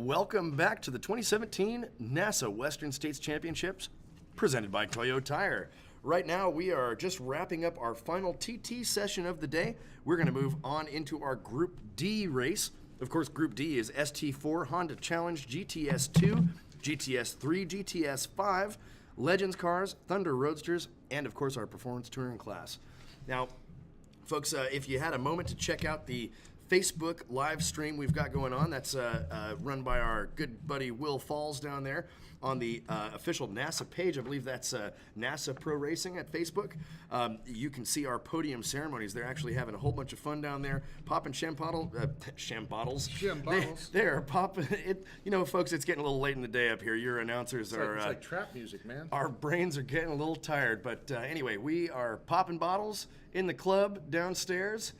welcome back to the 2017 NASA Western States Championships presented by Toyo Tire. Right now we are just wrapping up our final TT session of the day. We're going to move on into our Group D race. Of course, Group D is ST4, Honda Challenge, GTS 2, GTS 3, GTS 5, Legends cars, Thunder Roadsters, and of course our performance touring class. Now, folks, if you had a moment to check out the Facebook live stream we've got going on, that's run by our good buddy Will Falls down there on the official NASA page. I believe that's NASA Pro Racing at Facebook. You can see our podium ceremonies. They're actually having a whole bunch of fun down there, popping bottles. They're popping. You know, folks, it's getting a little late in the day up here. Your announcers are... It's like trap music, man. Our brains are getting a little tired, but anyway, we are popping bottles in the club downstairs.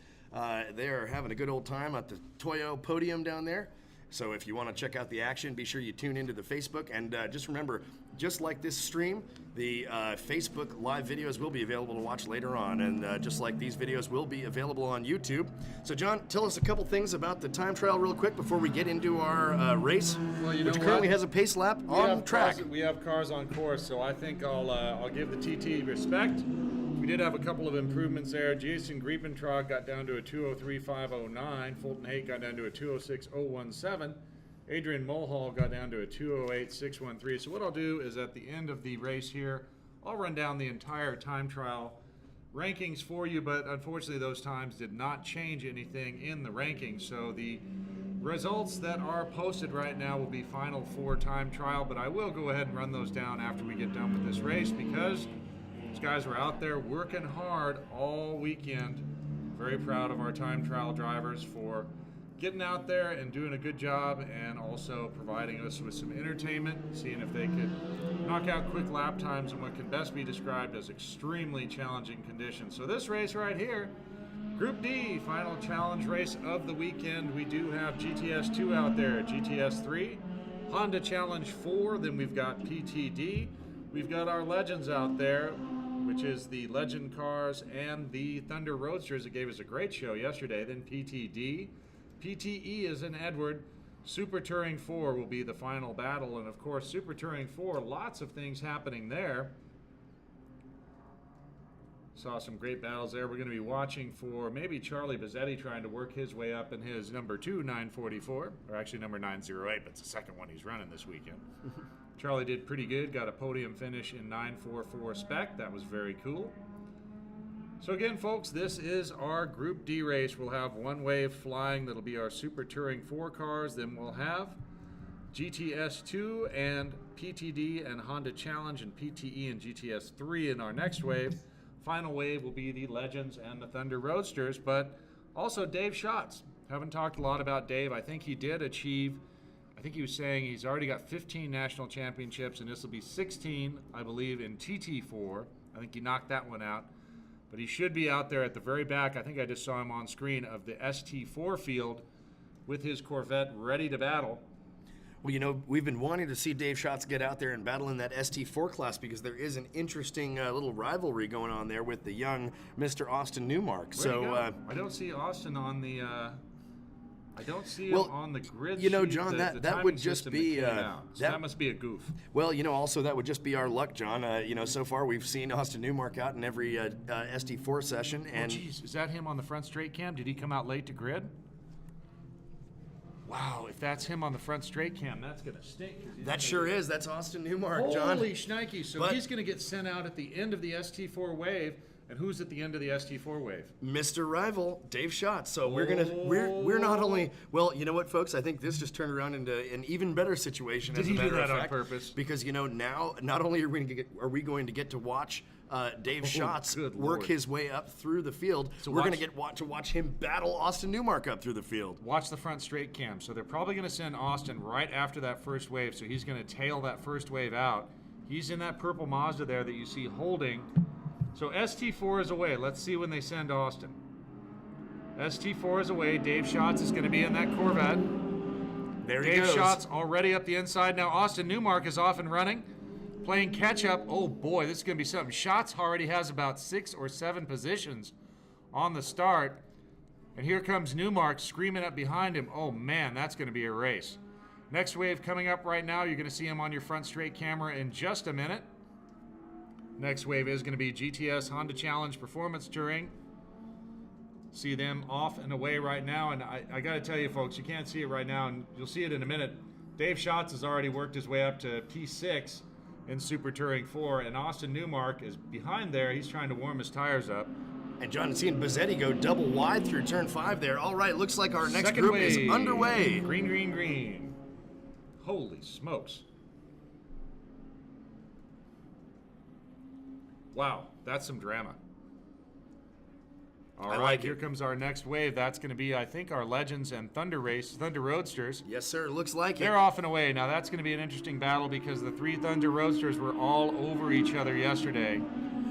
They are having a good old time at the Toyo podium down there. So if you want to check out the action, be sure you tune into the Facebook. And just remember, just like this stream, the Facebook live videos will be available to watch later on. And just like these videos will be available on YouTube. So John, tell us a couple things about the time trial real quick before we get into our race, which currently has a pace lap on track. We have cars on course, so I think I'll give the TT respect. We did have a couple of improvements there. Jason Griepentrog got down to a 203.509. Fulton Haight got down to a 206.017. Adrian Mulhall got down to a 208.613. So what I'll do is at the end of the race here, I'll run down the entire time trial rankings for you, but unfortunately those times did not change anything in the rankings. So the results that are posted right now will be final four time trial, but I will go ahead and run those down after we get done with this race because these guys were out there working hard all weekend. Very proud of our time trial drivers for getting out there and doing a good job and also providing us with some entertainment, seeing if they could knock out quick lap times in what can best be described as extremely challenging conditions. So this race right here, Group D, final challenge race of the weekend. We do have GTS 2 out there, GTS 3, Honda Challenge 4, then we've got PTD. We've got our Legends out there, which is the Legend cars and the Thunder Roadsters that gave us a great show yesterday. Then PTD. PTE is in Edward. Super Touring 4 will be the final battle. And of course, Super Touring 4, lots of things happening there. Saw some great battles there. We're going to be watching for maybe Charlie Bazzetti trying to work his way up in his number 2 944, or actually number 908, but it's the second one he's running this weekend. Charlie did pretty good, got a podium finish in 944 spec. That was very cool. So again, folks, this is our Group D race. We'll have one wave flying. That'll be our Super Touring 4 cars. Then we'll have GTS 2 and PTD and Honda Challenge and PTE and GTS 3 in our next wave. Final wave will be the Legends and the Thunder Roadsters, but also Dave Schatz. Haven't talked a lot about Dave. I think he did achieve, I think he was saying he's already got 15 national championships, and this will be 16, I believe, in TT4. I think he knocked that one out. But he should be out there at the very back. I think I just saw him on screen of the ST4 field with his Corvette ready to battle. Well, you know, we've been wanting to see Dave Schatz get out there and battle in that ST4 class because there is an interesting little rivalry going on there with the young Mr. Austin Newmark. I don't see Austin on the. I don't see him on the grid. You know, sheet, John, the that would just be that must be a goof. Well, you know, also that would just be our luck, John. You know, so far we've seen Austin Newmark out in every ST4 session, and geez, is that him on the front straight cam? Did he come out late to grid? Wow, if that's him on the front straight cam, that's going to stink. That sure is. That's Austin Newmark, John. Holy shnikey. So he's going to get sent out at the end of the ST4 wave. And who's at the end of the ST4 wave? Mr. Rival, Dave Schatz. So we're not only, well, you know what, folks? I think this just turned around into an even better situation. Did as a he matter do that of fact, on purpose? Because, you know, now not only are we going to get to watch Dave Schatz work his way up through the field, so we're going to get to watch him battle Austin Newmark up through the field. Watch the front straight cam. So they're probably going to send Austin right after that first wave. So he's going to tail that first wave out. He's in that purple Mazda there that you see holding. So ST4 is away. Let's see when they send Austin. ST4 is away. Dave Schatz is going to be in that Corvette. There he goes. Dave Schatz already up the inside. Now Austin Newmark is off and running, playing catch up. Oh boy, this is going to be something. Schatz already has about 6 or 7 positions on the start. And here comes Newmark screaming up behind him. Oh man, that's going to be a race. Next wave coming up right now. You're going to see him on your front straight camera in just a minute. Next wave is going to be GTS Honda Challenge Performance Touring. See them off and away right now. And I got to tell you, folks, you can't see it right now, and you'll see it in a minute. Dave Schatz has already worked his way up to P6 in Super Touring 4, and Austin Newmark is behind there. He's trying to warm his tires up. And John is seeing Bazzetti go double wide through turn 5 there. All right, looks like our next Second group wave. is underway. Green, green, green. Holy smokes. Wow, that's some drama. All right, like here it. comes our next wave. That's going to be, I think, our Legends and Thunder Roadsters. Yes, sir. Looks like They're it. off and away. Now, that's going to be an interesting battle because the 3 Thunder Roadsters were all over each other yesterday.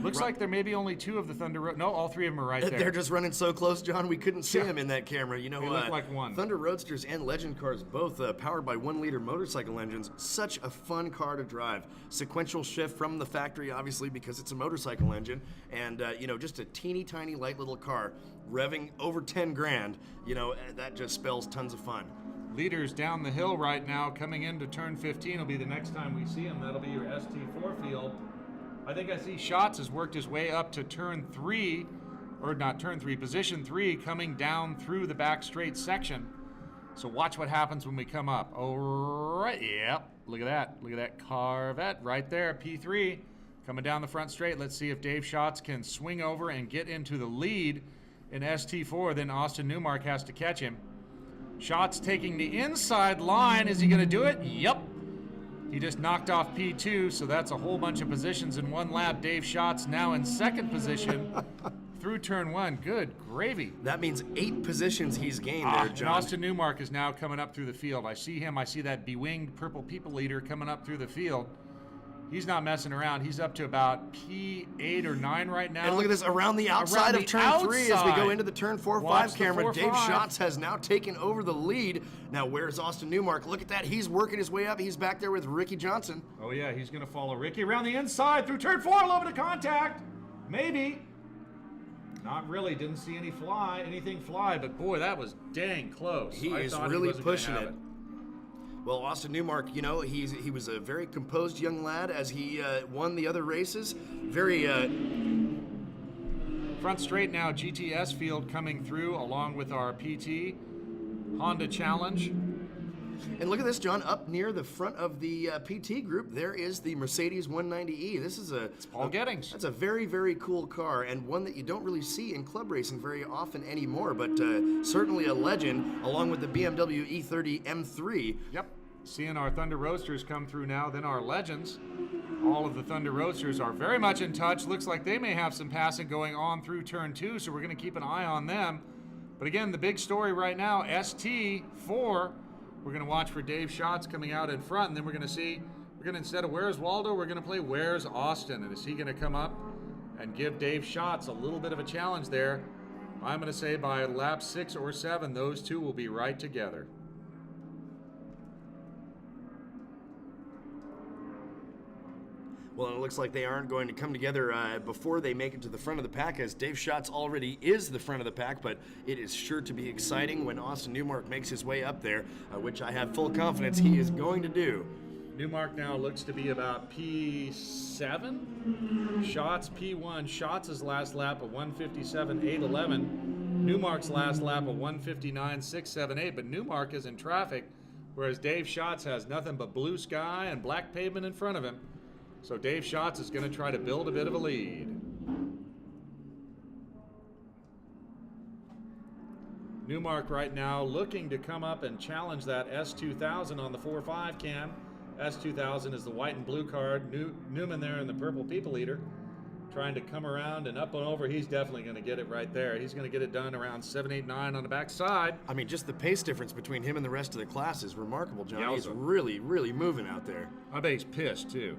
Looks like there may be only 2 of the Thunder No, all 3 of them are right there. They're just running so close, John, we couldn't see them in that camera. You know, They look like one. Thunder Roadsters and Legend cars, both powered by 1-liter motorcycle engines. Such a fun car to drive. Sequential shift from the factory, obviously, because it's a motorcycle engine. And, you know, just a teeny tiny light little car revving over 10 grand. You know, that just spells tons of fun. Leaders down the hill right now, coming into turn 15 will be the next time we see them. That'll be your ST4 field. I think I see Schatz has worked his way up to turn 3, or not turn 3, position 3, coming down through the back straight section. So watch what happens when we come up. All right, yep, look at that. Look at that Corvette right there, P3, coming down the front straight. Let's see if Dave Schatz can swing over and get into the lead in ST4. Then Austin Newmark has to catch him. Schatz taking the inside line. Is he going to do it? Yep. He just knocked off P2, so that's a whole bunch of positions in one lap. Dave Schatz now in second position through turn 1. Good gravy. That means 8 positions he's gained there, And John. Austin Newmark is now coming up through the field. I see him. I see that bewinged purple people leader coming up through the field. He's not messing around. He's up to about P8 or 9 right now. And look at this, around the outside of turn 3 as we go into the turn 4-5 Watch the camera. 4-5. Dave Schatz has now taken over the lead. Now, where's Austin Newmark? Look at that. He's working his way up. He's back there with Ricky Johnson. Oh, yeah, he's going to follow Ricky around the inside through turn 4, a little bit of contact. Maybe. Not really. Didn't see anything fly, but boy, that was dang close. He is really pushing it. Well, Austin Newmark, you know, he was a very composed young lad as he won the other races. Very front straight now, GTS field coming through along with our PT Honda Challenge. And look at this, John, up near the front of the PT group, there is the Mercedes 190E. This is It's Paul Gettings. That's a very, very cool car, and one that you don't really see in club racing very often anymore, but certainly a legend, along with the BMW E30 M3. Yep. Seeing our Thunder Roadsters come through now, then our Legends. All of the Thunder Roadsters are very much in touch. Looks like they may have some passing going on through turn 2, so we're going to keep an eye on them. But again, the big story right now, ST4. We're going to watch for Dave Schatz coming out in front, and then we're going to see, instead of Where's Waldo, we're going to play Where's Austin. And is he going to come up and give Dave Schatz a little bit of a challenge there? I'm going to say by lap 6 or 7, those two will be right together. Well, it looks like they aren't going to come together before they make it to the front of the pack, as Dave Schatz already is the front of the pack, but it is sure to be exciting when Austin Newmark makes his way up there, which I have full confidence he is going to do. Newmark now looks to be about P7. Schatz P1. Schatz's last lap of 157.811. Newmark's last lap of 159.678. But Newmark is in traffic, whereas Dave Schatz has nothing but blue sky and black pavement in front of him. So Dave Schatz is going to try to build a bit of a lead. Newmark right now looking to come up and challenge that S2000 on the 4.5 cam. S2000 is the white and blue card. Newman there in the purple people eater, trying to come around and up and over. He's definitely going to get it right there. He's going to get it done around 7.89 on the back side. I mean, just the pace difference between him and the rest of the class is remarkable, John. Yowza. He's really, really moving out there. I bet he's pissed too.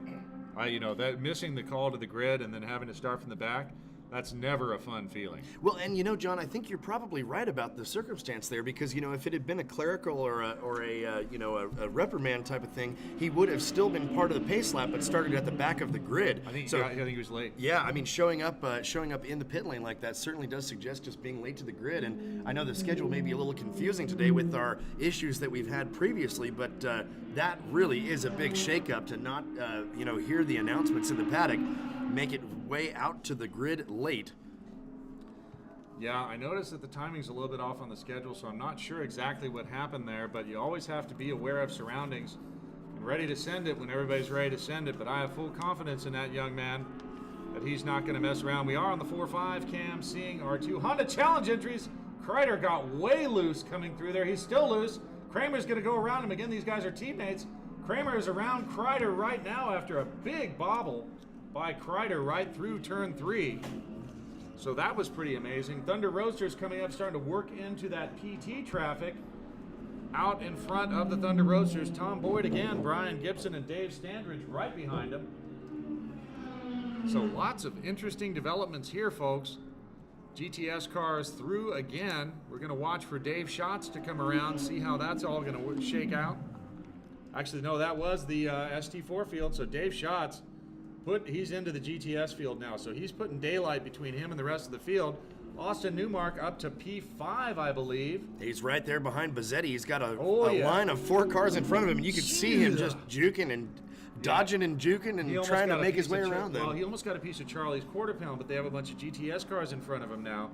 That missing the call to the grid and then having to start from the back, That's never a fun feeling. Well, and John, I think you're probably right about the circumstance there, because if it had been a clerical or a reprimand type of thing, he would have still been part of the pace lap, but started at the back of the grid. I think he was late. Yeah, I mean, showing up in the pit lane like that certainly does suggest just being late to the grid. And I know the schedule may be a little confusing today with our issues that we've had previously, but that really is a big shakeup to not hear the announcements in the paddock, make it way out to the grid late. Yeah, I noticed that the timing's a little bit off on the schedule, so I'm not sure exactly what happened there, but you always have to be aware of surroundings and ready to send it when everybody's ready to send it. But I have full confidence in that young man that he's not going to mess around. We are on the 4-5 cam seeing our 2 Honda Challenge entries. Kreider got way loose coming through there. He's still loose. Kramer's going to go around him. Again, these guys are teammates. Kramer is around Kreider right now after a big bobble by Kreider right through turn 3. So that was pretty amazing. Thunder Roadsters coming up, starting to work into that PT traffic. Out in front of the Thunder Roadsters, Tom Boyd again, Brian Gibson and Dave Standridge right behind him. So lots of interesting developments here, folks. GTS cars through again. We're going to watch for Dave Schatz to come around, see how that's all going to shake out. Actually, no, that was the ST4 field, so Dave Schatz, he's into the GTS field now, so he's putting daylight between him and the rest of the field. Austin Newmark up to P5, I believe. He's right there behind Bazzetti. He's got a line of 4 cars in front of him, and you can see him just juking and dodging and juking and trying to make his way around them. Well, he almost got a piece of Charlie's quarter pound, but they have a bunch of GTS cars in front of him now.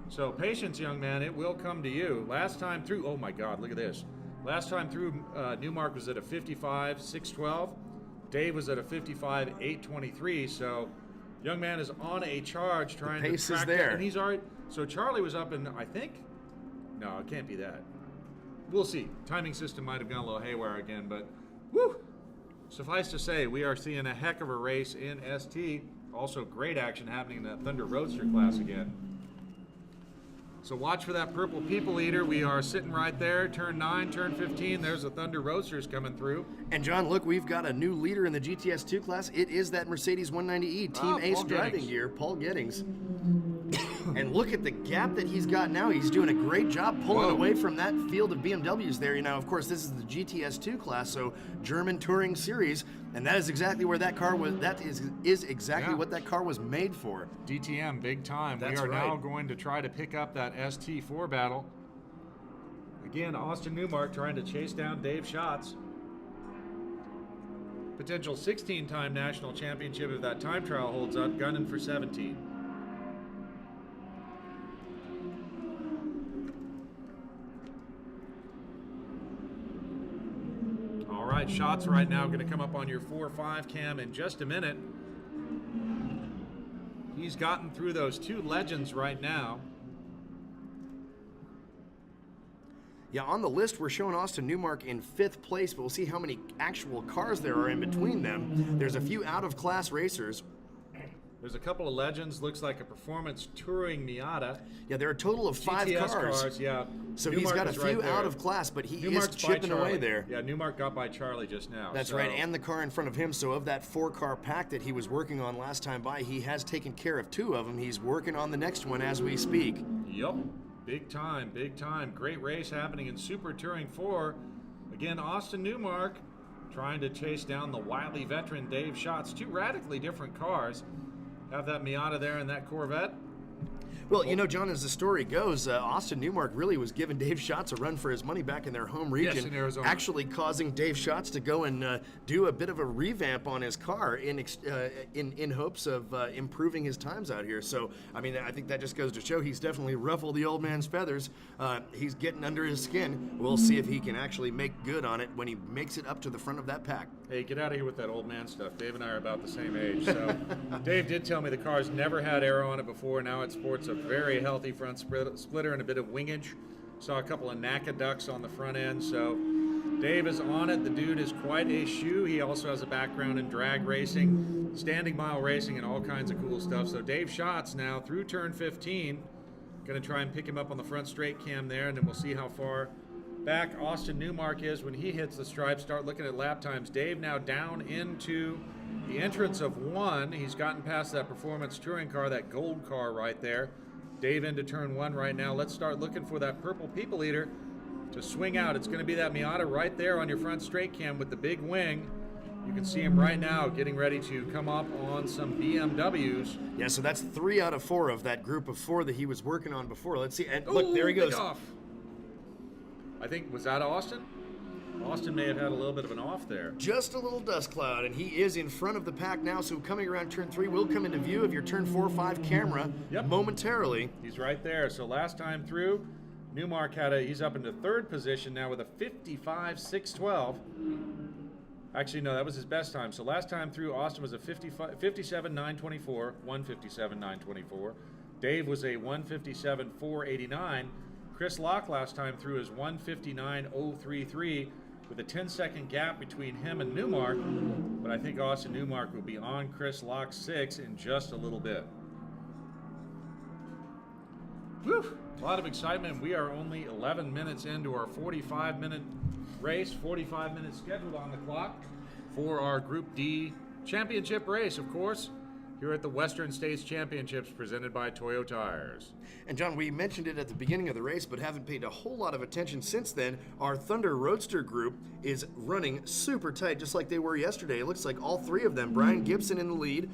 So patience, young man, it will come to you. Last time through, oh my God, look at this. Last time through, Newmark was at a 55.612. Dave was at a 55.823. So young man is on a charge trying to track is there. And he's already. So Charlie was up in, I think. No, it can't be that. We'll see. Timing system might have gone a little haywire again, but woo! Suffice to say, we are seeing a heck of a race in ST. Also, great action happening in that Thunder Roadster class again. So watch for that purple people eater. We are sitting right there, turn 9, turn 15. There's the Thunder Roadsters coming through. And John, look, we've got a new leader in the GTS2 class. It is that Mercedes 190E Team Ace driving gear, Paul Gettings. And look at the gap that he's got now. He's doing a great job pulling away from that field of BMWs there. Of course, this is the GTS2 class, so German Touring Series, and that is exactly where that car was. That is exactly what that car was made for. DTM, big time. That's we are right. now going to try to pick up that ST4 battle. Again, Austin Newmark trying to chase down Dave Schatz. Potential 16-time national championship if that time trial holds up, gunning for 17. All right, Schatz right now going to come up on your 4-5 cam in just a minute. He's gotten through those 2 legends right now. Yeah, on the list, we're showing Austin Newmark in 5th place, but we'll see how many actual cars there are in between them. There's a few out-of-class racers. There's a couple of legends. Looks like a performance touring Miata. Yeah, there are a total of 5 GTS cars. Yeah. So Newmark he's got a is few right there. out of class, but he Newmark's is chipping by away Charlie. there. Yeah, Newmark got by Charlie just now. That's right, and the car in front of him. So of that 4-car pack that he was working on last time by, he has taken care of 2 of them. He's working on the next one as we speak. Yep. Big time, big time. Great race happening in Super Touring 4. Again, Austin Newmark trying to chase down the wily veteran Dave Schatz. 2 radically different cars. Have that Miata there and that Corvette. Well, John, as the story goes, Austin Newmark really was giving Dave Schatz a run for his money back in their home region. Yes, in Arizona. Actually causing Dave Schatz to go and do a bit of a revamp on his car in hopes of improving his times out here. So, I mean, I think that just goes to show he's definitely ruffled the old man's feathers. He's getting under his skin. We'll see if he can actually make good on it when he makes it up to the front of that pack. Hey, get out of here with that old man stuff. Dave and I are about the same age. So, Dave did tell me the car's never had aero on it before. Now it sports a very healthy front splitter and a bit of wingage. Saw a couple of NACA ducts on the front end. So, Dave is on it. The dude is quite a shoe. He also has a background in drag racing, standing mile racing, and all kinds of cool stuff. So, Dave Schatz now through turn 15. Going to try and pick him up on the front straight cam there, and then we'll see how far back Austin Newmark is when he hits the stripe. Start looking at lap times. Dave now down into the entrance of 1. He's gotten past that performance touring car, that gold car right there. Dave into turn 1 right now. Let's start looking for that purple people eater to swing out. It's going to be that Miata right there on your front straight cam with the big wing. You can see him right now getting ready to come up on some BMWs. Yeah, so that's 3 out of 4 of that group of 4 that he was working on before. Let's see. And look, there he goes. Off. I think, was that Austin? Austin may have had a little bit of an off there. Just a little dust cloud, and he is in front of the pack now, so coming around turn 3 will come into view of your turn 4-5 camera momentarily. He's right there. So last time through, Newmark he's up into 3rd position now with a 55.612. Actually, no, that was his best time. So last time through, Austin was a 57.924, 157.924. Dave was a 157.489. Chris Locke last time through is 159.033 with a 10-second gap between him and Newmark. But I think Austin Newmark will be on Chris Locke's 6 in just a little bit. Whew, a lot of excitement. We are only 11 minutes into our 45-minute race, 45 minutes scheduled on the clock for our Group D championship race, of course, here at the Western States Championships presented by Toyo Tires. And John, we mentioned it at the beginning of the race, but haven't paid a whole lot of attention since then. Our Thunder Roadster group is running super tight, just like they were yesterday. It looks like all 3 of them, Brian Gibson in the lead,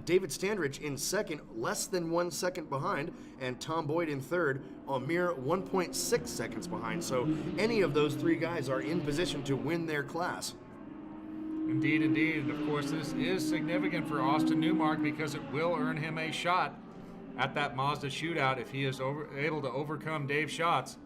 David Standridge in 2nd, less than 1 second behind, and Tom Boyd in 3rd, a mere 1.6 seconds behind. So any of those 3 guys are in position to win their class. Indeed, indeed. And of course, this is significant for Austin Newmark because it will earn him a shot at that Mazda shootout if he is able to overcome Dave's shots.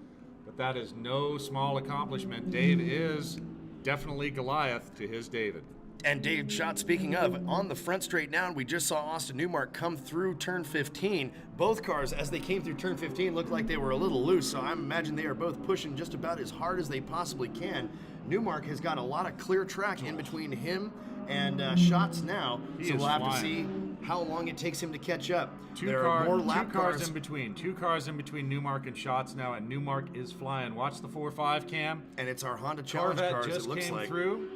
But that is no small accomplishment. Dave is definitely Goliath to his David. And Dave Schott, speaking of, on the front straight now, we just saw Austin Newmark come through turn 15. Both cars, as they came through turn 15, looked like they were a little loose, so I imagine they are both pushing just about as hard as they possibly can. Newmark has got a lot of clear track in between him and Schatz now, so we'll have to see how long it takes him to catch up. There are more lap cars in between. 2 cars in between Newmark and Schatz now, and Newmark is flying. Watch the 4.5 cam. And it's our Honda Challenge cars, just it looks came like. Through.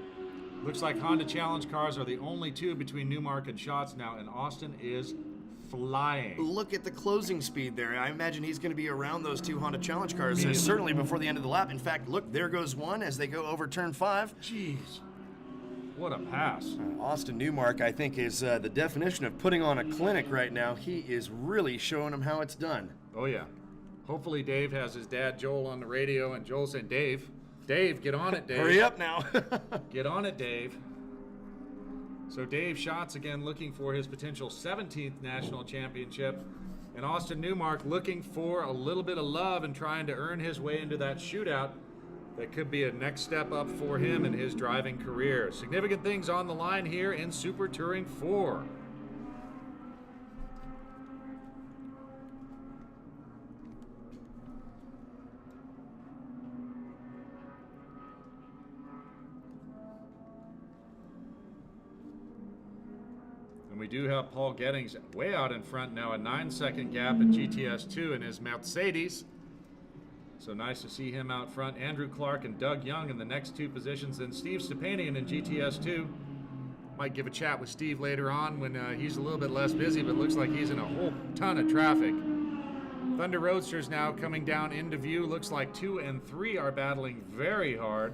Looks like Honda Challenge cars are the only 2 between Newmark and Schatz now, and Austin is flying. Look at the closing speed there. I imagine he's going to be around those 2 Honda Challenge cars, certainly before the end of the lap. In fact, look, there goes 1 as they go over turn 5. Jeez, what a pass. Austin Newmark, I think, is the definition of putting on a clinic right now. He is really showing them how it's done. Oh, yeah. Hopefully Dave has his dad, Joel, on the radio, and Joel saying, Dave, get on it, Dave. Hurry up now. Get on it, Dave. So Dave Schatz again looking for his potential 17th national championship. And Austin Newmark looking for a little bit of love and trying to earn his way into that shootout that could be a next step up for him in his driving career. Significant things on the line here in Super Touring 4. And we do have Paul Gettings way out in front now, a 9-second gap at GTS 2 in his Mercedes. So nice to see him out front. Andrew Clark and Doug Young in the next 2 positions. Then Steve Stepanian in GTS 2. Might give a chat with Steve later on when he's a little bit less busy, but looks like he's in a whole ton of traffic. Thunder Roadsters now coming down into view. Looks like 2 and 3 are battling very hard.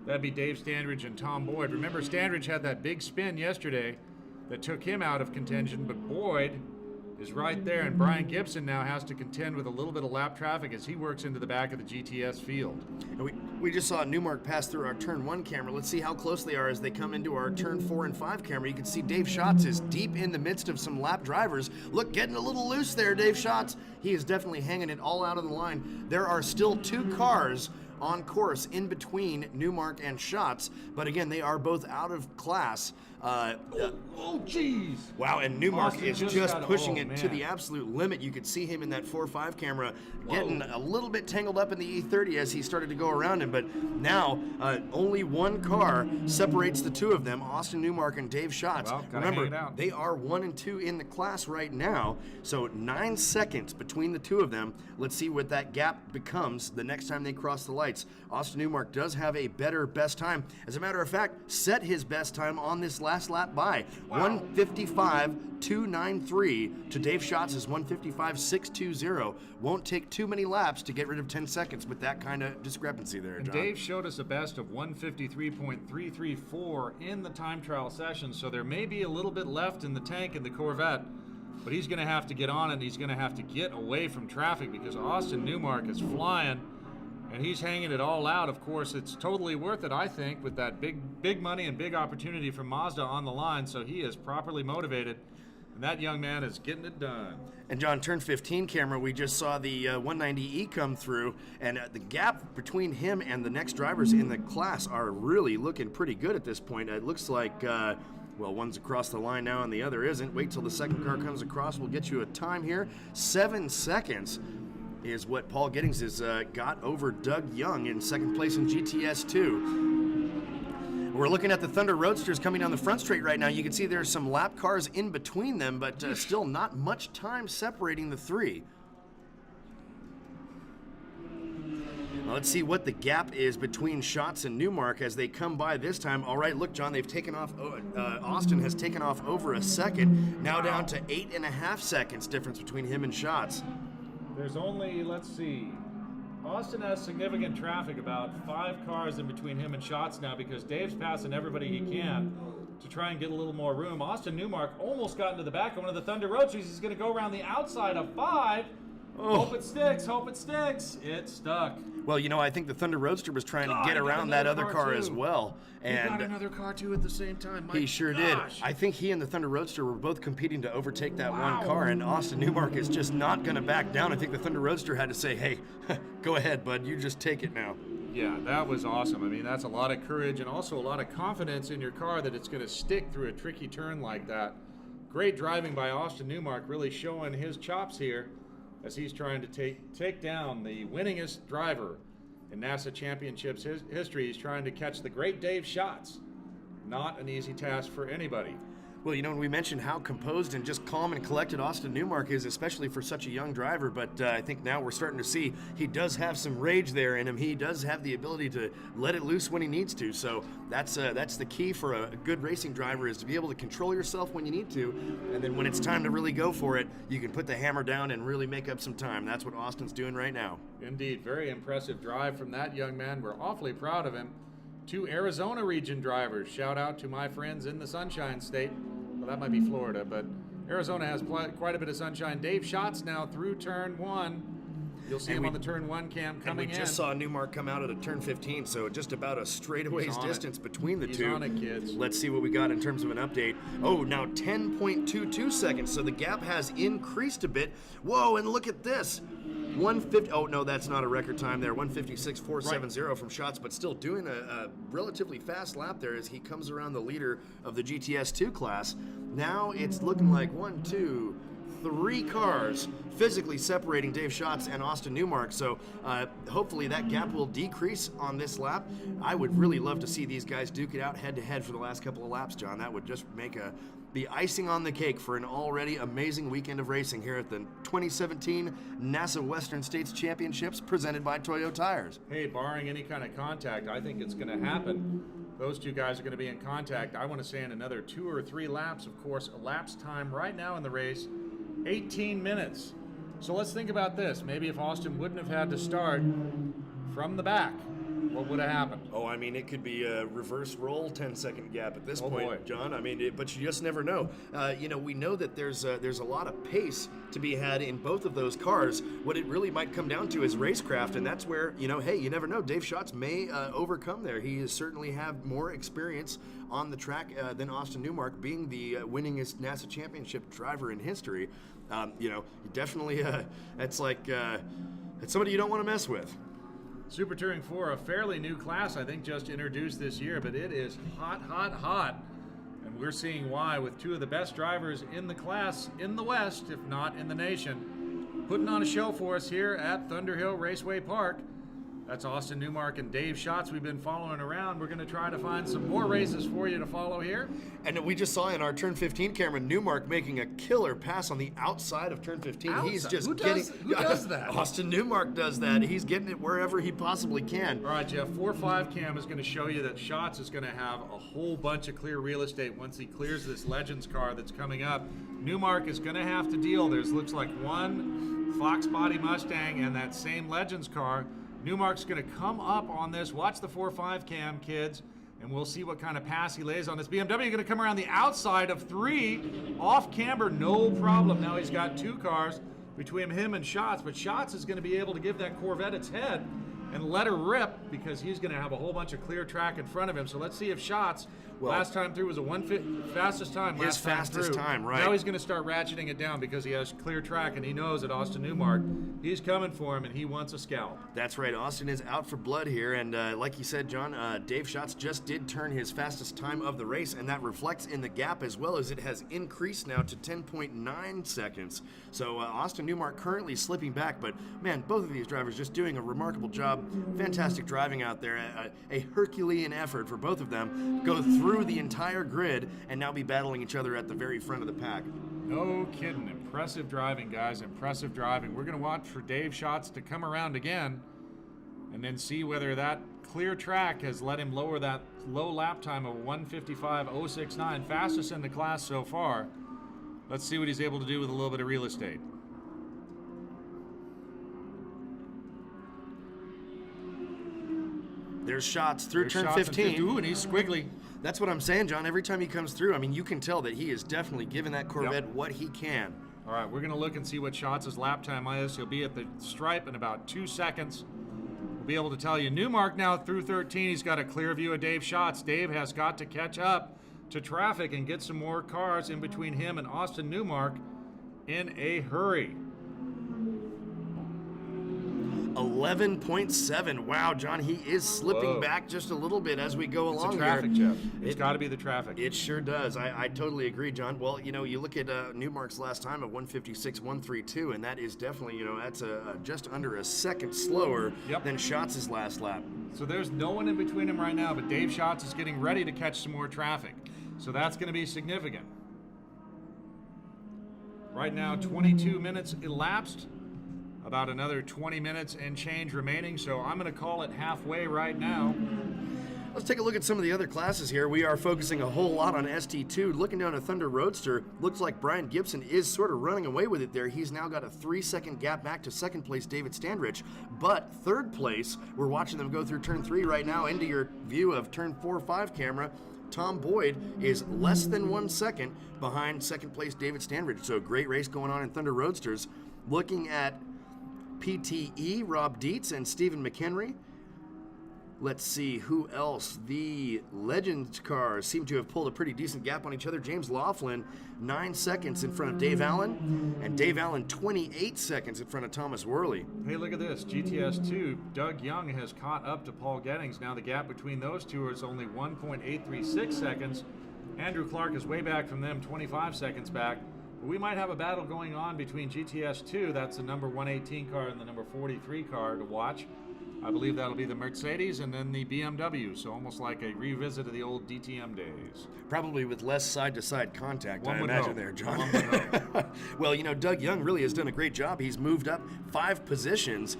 That'd be Dave Standridge and Tom Boyd. Remember, Standridge had that big spin yesterday that took him out of contention, but Boyd is right there, and Brian Gibson now has to contend with a little bit of lap traffic as he works into the back of the GTS field. And we just saw Newmark pass through our turn 1 camera. Let's see how close they are as they come into our turn 4 and 5 camera. You can see Dave Schatz is deep in the midst of some lap drivers. Look, getting a little loose there, Dave Schatz. He is definitely hanging it all out of the line. There are still 2 cars on course in between Newmark and Schatz, but again, they are both out of class. Oh, jeez. Wow, and Newmark Austin is just pushing oh, it to the absolute limit. You could see him in that 4.5 camera getting a little bit tangled up in the E30 as he started to go around him, but now only 1 car separates the 2 of them, Austin Newmark and Dave Schatz. Well, remember, they are 1 and 2 in the class right now, so 9 seconds between the 2 of them. Let's see what that gap becomes the next time they cross the lights. lights. Austin Newmark does have a better best time. As a matter of fact, set his best time on this last lap by 1:55.293 to Dave Schatz's 1:55.620. Won't take too many laps to get rid of 10 seconds with that kind of discrepancy there, And John. Dave showed us a best of 1:53.334 in the time trial session, so there may be a little bit left in the tank in the Corvette, but he's going to have to get on it, and he's going to have to get away from traffic because Austin Newmark is flying, and he's hanging it all out. Of course, it's totally worth it, I think, with that big money and big opportunity from Mazda on the line, so he is properly motivated, and that young man is getting it done. And John, turn 15 camera, we just saw the 190E come through, and the gap between him and the next drivers in the class are really looking pretty good at this point. It looks like, well, one's across the line now and the other isn't. Wait till the second car comes across. We'll get you a time here. 7 seconds is what Paul Giddings has got over Doug Young in second place in GTS 2. We're looking at the Thunder Roadsters coming down the front straight right now. You can see there's some lap cars in between them, but still not much time separating the three. Now let's see what the gap is between Schatz and Newmark as they come by this time. All right, look, John, they've taken off. Austin has taken off over a second, now down to 8.5 seconds difference between him and Schatz. There's only, let's see, Austin has significant traffic, about 5 cars in between him and Schatz now because Dave's passing everybody he can to try and get a little more room. Austin Newmark almost got into the back of one of the Thunder Roadsters. He's going to go around the outside of 5. Oh. Hope it sticks, hope it sticks. It stuck. Well, you know, I think the Thunder Roadster was trying to get around that other car as well. And he got another car too at the same time. He sure did. I think he and the Thunder Roadster were both competing to overtake that one car, and Austin Newmark is just not going to back down. I think the Thunder Roadster had to say, hey, go ahead, bud, you just take it now. Yeah, that was awesome. I mean, that's a lot of courage and also a lot of confidence in your car that it's going to stick through a tricky turn like that. Great driving by Austin Newmark, really showing his chops here as he's trying to take down the winningest driver in NASA Championships history. He's trying to catch the great Dave Schatz. Not an easy task for anybody. Well, you know, we mentioned how composed and just calm and collected Austin Newmark is, especially for such a young driver, but I think now we're starting to see he does have some rage there in him. He does have the ability to let it loose when he needs to, so that's the key for a good racing driver, is to be able to control yourself when you need to, and then when it's time to really go for it, you can put the hammer down and really make up some time. That's what Austin's doing right now. Indeed, very impressive drive from that young man. We're awfully proud of him. 2 Arizona region drivers. Shout out to my friends in the Sunshine State. Well, that might be Florida, but Arizona has quite a bit of sunshine. Dave Schatz now through turn 1. You'll see him on the turn 1 cam coming in. We just saw Newmark come out at a turn 15, so just about a straightaways distance between the two. He's on it, kids. Let's see what we got in terms of an update. Oh, now 10.22 seconds, so the gap has increased a bit. Whoa, and look at this. 150. Oh no, that's not a record time there. 156.470 from Schatz, but still doing a relatively fast lap there as he comes around the leader of the GTS 2 class. Now it's looking like 1, 2, 3 cars physically separating Dave Schatz and Austin Newmark. So hopefully that gap will decrease on this lap. I would really love to see these guys duke it out head to head for the last couple of laps, John. That would just make the icing on the cake for an already amazing weekend of racing here at the 2017 NASA Western States Championships presented by Toyo Tires. Hey, barring any kind of contact, I think it's going to happen. Those two guys are going to be in contact, I want to say, in another 2 or 3 laps. Of course, elapsed time right now in the race, 18 minutes. So let's think about this. Maybe if Austin wouldn't have had to start from the back, what would have happened? Oh, I mean, it could be a reverse roll 10-second gap at this point, boy. John. I mean, but you just never know. You know, we know that there's a lot of pace to be had in both of those cars. What it really might come down to is racecraft, and that's where, you know, hey, you never know. Dave Schatz may overcome there. He certainly have more experience on the track than Austin Newmark, being the winningest NASA Championship driver in history. You know, definitely, it's like it's somebody you don't want to mess with. Super Touring 4, a fairly new class, I think, just introduced this year, but it is hot, hot, hot. And we're seeing why, with 2 of the best drivers in the class in the West, if not in the nation, putting on a show for us here at Thunderhill Raceway Park. That's Austin Newmark and Dave Schatz we've been following around. We're going to try to find some more races for you to follow here. And we just saw in our turn 15 camera, Newmark making a killer pass on the outside of turn 15. He's just who does that? Austin Newmark does that. He's getting it wherever he possibly can. All right, Jeff, 4.5 cam is going to show you that Schatz is going to have a whole bunch of clear real estate once he clears this Legends car that's coming up. Newmark is going to have to deal. Looks like one Fox Body Mustang and that same Legends car. Newmark's going to come up on this. Watch the 4.5 cam, kids, and we'll see what kind of pass he lays on this BMW. Going to come around the outside of 3, off camber, no problem. Now he's got 2 cars between him and Schatz, but Schatz is going to be able to give that Corvette its head and let her rip because he's going to have a whole bunch of clear track in front of him. So let's see if Schatz, last time through was a fastest time. His fastest time, right. Now he's going to start ratcheting it down because he has clear track and he knows that Austin Newmark, he's coming for him and he wants a scalp. That's right. Austin is out for blood here. And like you said, John, Dave Schatz just did turn his fastest time of the race, and that reflects in the gap as well as it has increased now to 10.9 seconds. So Austin Newmark currently slipping back, but man, both of these drivers just doing a remarkable job. Fantastic driving out there. A Herculean effort for both of them. Go through the entire grid and now be battling each other at the very front of the pack. No kidding. Impressive driving, guys. Impressive driving. We're going to watch for Dave Schatz to come around again and then see whether that clear track has let him lower that low lap time of 1:55.069. Fastest in the class so far. Let's see what he's able to do with a little bit of real estate. There's Schatz through turn 15. Ooh, and he's squiggly. That's what I'm saying, John. Every time he comes through, I mean, you can tell that he is definitely giving that Corvette what he can. All right, we're going to look and see what Schatz's lap time is. He'll be at the stripe in about 2 seconds. We'll be able to tell you. Newmark now through 13. He's got a clear view of Dave Schatz. Dave has got to catch up to traffic and get some more cars in between him and Austin Newmark in a hurry. 11.7. Wow, John, he is slipping back just a little bit as we go along It's the traffic, here. Jeff. It's got to be the traffic. It sure does. I totally agree, John. Well, you know, you look at Newmark's last time at 1:56.132, and that is definitely, you know, that's just under a second slower than Schatz's last lap. So there's no one in between him right now, but Dave Schatz is getting ready to catch some more traffic. So that's going to be significant. Right now, 22 minutes elapsed. About another 20 minutes and change remaining, so I'm going to call it halfway right now. Let's take a look at some of the other classes here. We are focusing a whole lot on ST2. Looking down at Thunder Roadster, looks like Brian Gibson is sort of running away with it there. He's now got a 3-second gap back to second place David Standrich, but third place, we're watching them go through turn 3 right now into your view of turn 4-5 camera. Tom Boyd is less than 1 second behind second place David Standrich. So a great race going on in Thunder Roadsters. Looking at PTE, Rob Dietz and Stephen McHenry. Let's see who else. The Legends cars seem to have pulled a pretty decent gap on each other. James Laughlin, 9 seconds in front of Dave Allen, and Dave Allen 28 seconds in front of Thomas Worley. Hey, look at this. GTS 2, Doug Young has caught up to Paul Gettings. Now the gap between those two is only 1.836 seconds. Andrew Clark is way back from them, 25 seconds back. We might have a battle going on between GTS 2, that's the number 118 car, and the number 43 car to watch. I believe that'll be the Mercedes and then the BMW, so almost like a revisit of the old DTM days. Probably with less side-to-side contact, One I would imagine hope. there, John. One would hope. Well, you know, Doug Young really has done a great job. He's moved up 5 positions.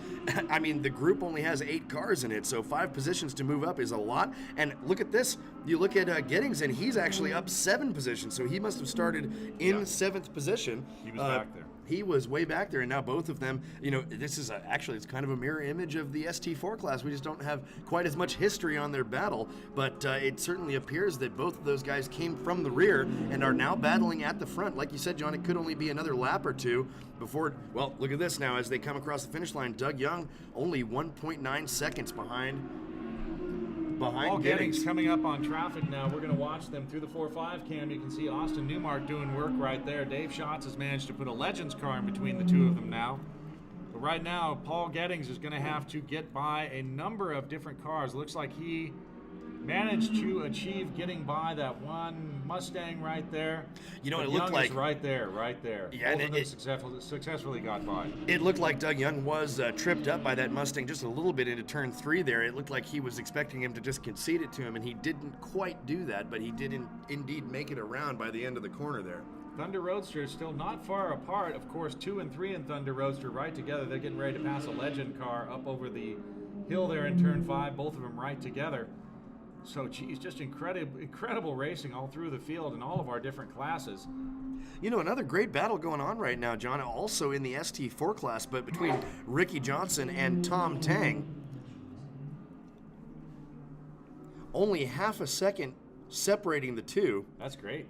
I mean, the group only has 8 cars in it, so 5 positions to move up is a lot. And look at this. You look at Gettings, and he's actually up 7 positions, so he must have started in 7th position. He was back there. He was way back there, and now both of them, you know, this is actually, it's kind of a mirror image of the ST4 class. We just don't have quite as much history on their battle, but it certainly appears that both of those guys came from the rear and are now battling at the front. Like you said, John, it could only be another lap or two before, well, look at this now as they come across the finish line. Doug Young only 1.9 seconds behind Paul Gettings. Gettings coming up on traffic now. We're going to watch them through the 4.5 cam. You can see Austin Newmark doing work right there. Dave Schatz has managed to put a Legends car in between the two of them now. But right now, Paul Gettings is going to have to get by a number of different cars. Looks like he managed to achieve getting by that one Mustang right there. You know, But it looked Young like is right there. Yeah, Both of them successfully got by. it looked like Doug Young was tripped up by that Mustang just a little bit into turn 3 there. It looked like he was expecting him to just concede it to him, and he didn't quite do that, but he did indeed make it around by the end of the corner there. Thunder Roadster is still not far apart. Of course, 2 and 3 in Thunder Roadster right together. They're getting ready to pass a Legend car up over the hill there in turn 5. Both of them right together. So, geez, just incredible racing all through the field in all of our different classes. You know, another great battle going on right now, John, also in the ST4 class, but between Ricky Johnson and Tom Tang. Only half a second separating the two. That's great.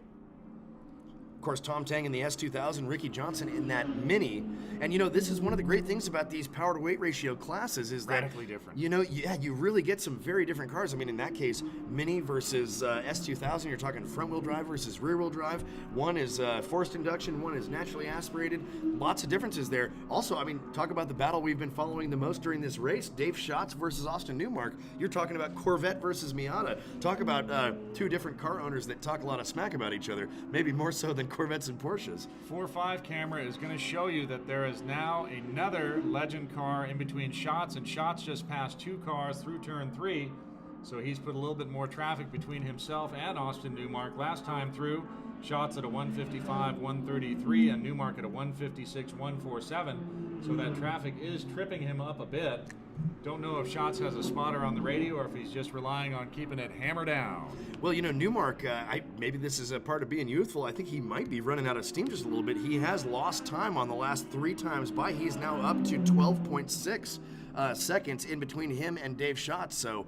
Of course, Tom Tang in the S2000, Ricky Johnson in that Mini. And you know, this is one of the great things about these power to weight ratio classes is that Radically different. You know, yeah, you really get some very different cars. I mean, in that case, Mini versus S2000, you're talking front wheel drive versus rear wheel drive. One is forced induction, one is naturally aspirated. Lots of differences there. Also, I mean, talk about the battle we've been following the most during this race, Dave Schatz versus Austin Newmark. You're talking about Corvette versus Miata. Talk about two different car owners that talk a lot of smack about each other, maybe more so than Corvettes and Porsches. 4.5 camera is going to show you that there is now another Legend car in between Schatz, and Schatz just passed 2 cars through turn 3, so he's put a little bit more traffic between himself and Austin Newmark. Last time through, Schatz at a 155, 133, and Newmark at a 156, 147, so that traffic is tripping him up a bit. Don't know if Schatz has a spotter on the radio or if he's just relying on keeping it hammer down. Well, you know, Newmark, maybe this is a part of being youthful. I think he might be running out of steam just a little bit. He has lost time on the last 3 times by. He's now up to 12.6 seconds in between him and Dave Schatz. So,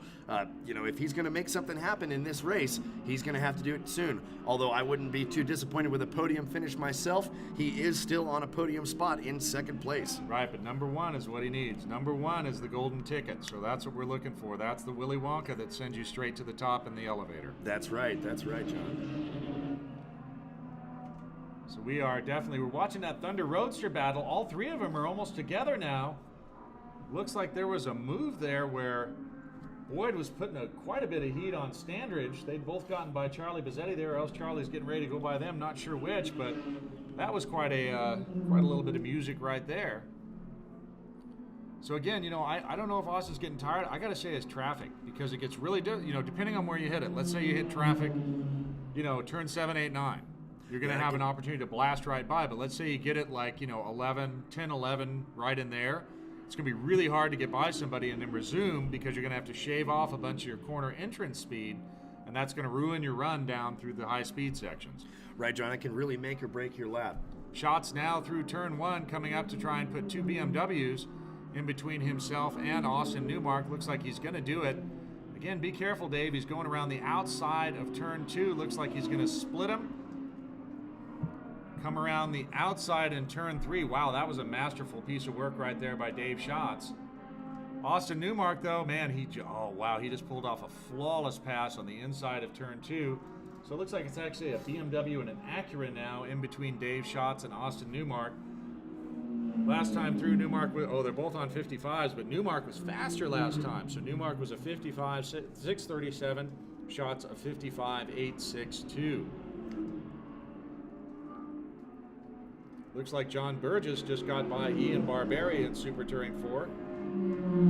you know, if he's going to make something happen in this race, he's going to have to do it soon. Although I wouldn't be too disappointed with a podium finish myself. He is still on a podium spot in 2nd place. Right, but number 1 is what he needs. Number 1 is the golden ticket, so that's what we're looking for. That's the Willy Wonka that sends you straight to the top in the elevator. That's right, John. So we're watching that Thunder Roadster battle. All 3 of them are almost together now. Looks like there was a move there where Boyd was putting quite a bit of heat on Standridge. They'd both gotten by Charlie Bazzetti there, or else Charlie's getting ready to go by them. Not sure which, but that was quite a little bit of music right there. So again, you know, I don't know if Austin's getting tired. I got to say it's traffic, because it gets really, you know, depending on where you hit it. Let's say you hit traffic, you know, turn 7, 8, 9. You're going to have an opportunity to blast right by. But let's say you get it like, you know, 10, 11 right in there. It's going to be really hard to get by somebody and then resume, because you're going to have to shave off a bunch of your corner entrance speed, and that's going to ruin your run down through the high speed sections. Right, John, it can really make or break your lap. Schatz now through turn 1, coming up to try and put 2 BMWs in between himself and Austin Newmark. Looks like he's going to do it. Again, be careful, Dave. He's going around the outside of turn 2. Looks like he's going to split him. Come around the outside in turn 3. Wow, that was a masterful piece of work right there by Dave Schatz. Austin Newmark, though, man, he just pulled off a flawless pass on the inside of turn 2. So it looks like it's actually a BMW and an Acura now in between Dave Schatz and Austin Newmark. Last time through, Newmark they're both on 55s, but Newmark was faster last time. So Newmark was a 55 637, Schatz a 55 862. Looks like John Burgess just got by Ian Barberi in Super Touring 4.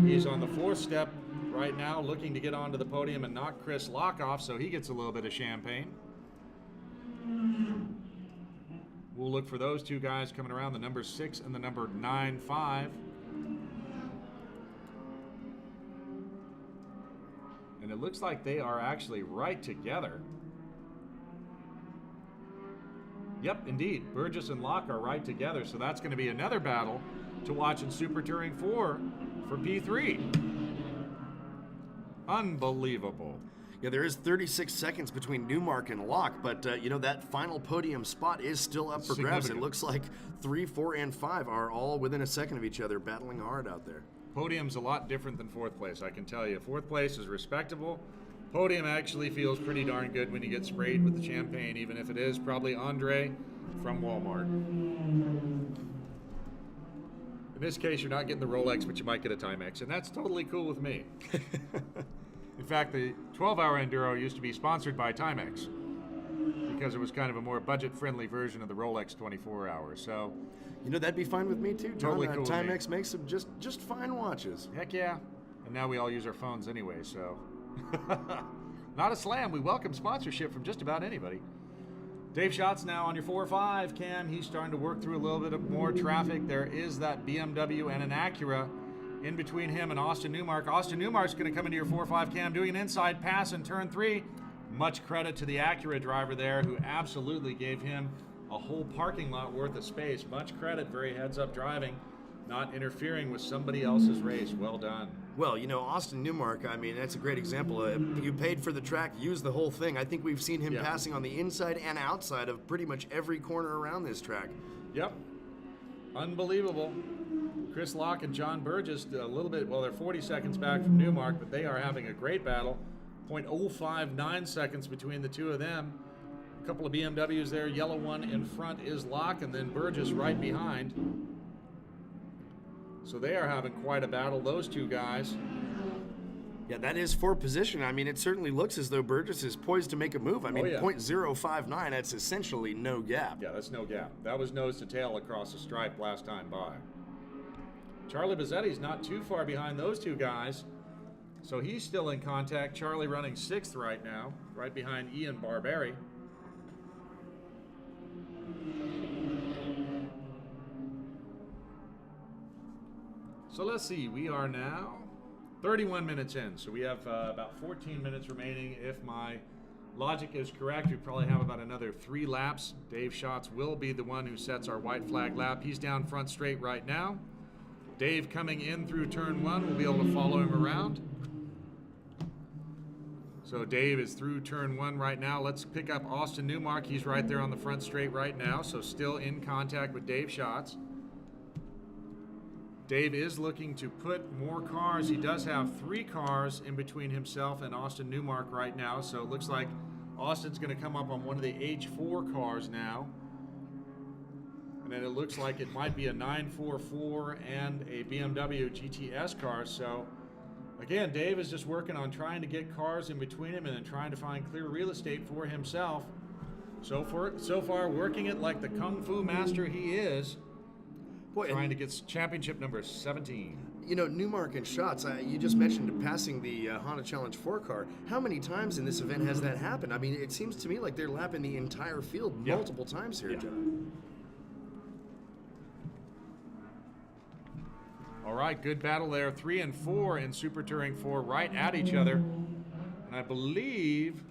He's on the 4th step right now, looking to get onto the podium and knock Chris Locke off, so he gets a little bit of champagne. We'll look for those 2 guys coming around, the number 6 and the number 9.5. And it looks like they are actually right together. Yep, indeed. Burgess and Locke are right together, so that's going to be another battle to watch in Super Touring 4 for P3. Unbelievable. Yeah, there is 36 seconds between Newmark and Locke, but you know, that final podium spot is still up for grabs. It looks like 3, 4, and 5 are all within a second of each other, battling hard out there. Podium's a lot different than 4th place, I can tell you. 4th place is respectable. Podium actually feels pretty darn good when you get sprayed with the champagne, even if it is probably Andre from Walmart. In this case, you're not getting the Rolex, but you might get a Timex, and that's totally cool with me. In fact, the 12-hour Enduro used to be sponsored by Timex because it was kind of a more budget-friendly version of the Rolex 24 hours. So, You know, that'd be fine with me too, John. Totally cool with me. Timex makes some just fine watches. heck yeah. And now we all use our phones anyway, so. Not a slam. We welcome sponsorship from just about anybody. Dave Schatz now on your 4-5 cam. He's starting to work through a little bit of more traffic. There is that BMW and an Acura in between him and Austin Newmark. Austin Newmark's going to come into your 4-5 cam doing an inside pass in turn 3. Much credit to the Acura driver there who absolutely gave him a whole parking lot worth of space. Much credit, very heads-up driving, not interfering with somebody else's race. Well done. Well, you know, Austin Newmark, I mean, that's a great example. You paid for the track, use the whole thing. I think we've seen him passing on the inside and outside of pretty much every corner around this track. Yep. Unbelievable. Chris Locke and John Burgess a little bit, well, they're 40 seconds back from Newmark, but they are having a great battle. 0.059 seconds between the two of them. A couple of BMWs there. Yellow one in front is Locke, and then Burgess right behind. So they are having quite a battle, those two guys. Yeah, that is for position. I mean, it certainly looks as though Burgess is poised to make a move. I mean, 0.059, that's essentially no gap. Yeah, that's no gap. That was nose to tail across the stripe last time by. Charlie Bazzetti's not too far behind those two guys, so he's still in contact. Charlie running 6th right now, right behind Ian Barberi. So let's see, we are now 31 minutes in, so we have about 14 minutes remaining. If my logic is correct, we probably have about another 3 laps. Dave Schatz will be the one who sets our white flag lap. He's down front straight right now. Dave coming in through turn 1, we'll be able to follow him around. So Dave is through turn 1 right now. Let's pick up Austin Newmark. He's right there on the front straight right now, so still in contact with Dave Schatz. Dave is looking to put more cars. He does have 3 cars in between himself and Austin Newmark right now, so it looks like Austin's going to come up on one of the H4 cars now. And then it looks like it might be a 944 and a BMW GTS car. So again, Dave is just working on trying to get cars in between him and then trying to find clear real estate for himself. So far, working it like the Kung Fu master he is. Boy, trying to get championship number 17. You know, Newmark and Schatz, you just mentioned passing the Honda Challenge 4 car. How many times in this event has that happened? I mean, it seems to me like they're lapping the entire field multiple times here, John. All right, good battle there. 3 and 4 in Super Touring 4 right at each other. And I believe,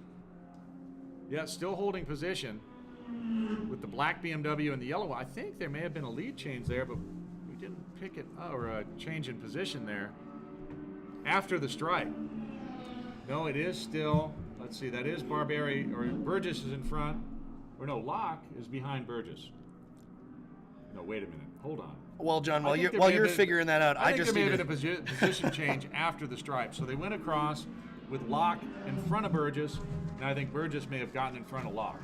still holding position with the black BMW and the yellow. I think there may have been a lead change there, but we didn't pick it, or a change in position there after the strike. No, it is still, let's see, that is Barberi, or Burgess is in front, or no, Locke is behind Burgess. No, wait a minute, hold on. Well, John, while you're figuring that out, I think there may have been a position change after the stripe. So they went across with Locke in front of Burgess, and I think Burgess may have gotten in front of Locke.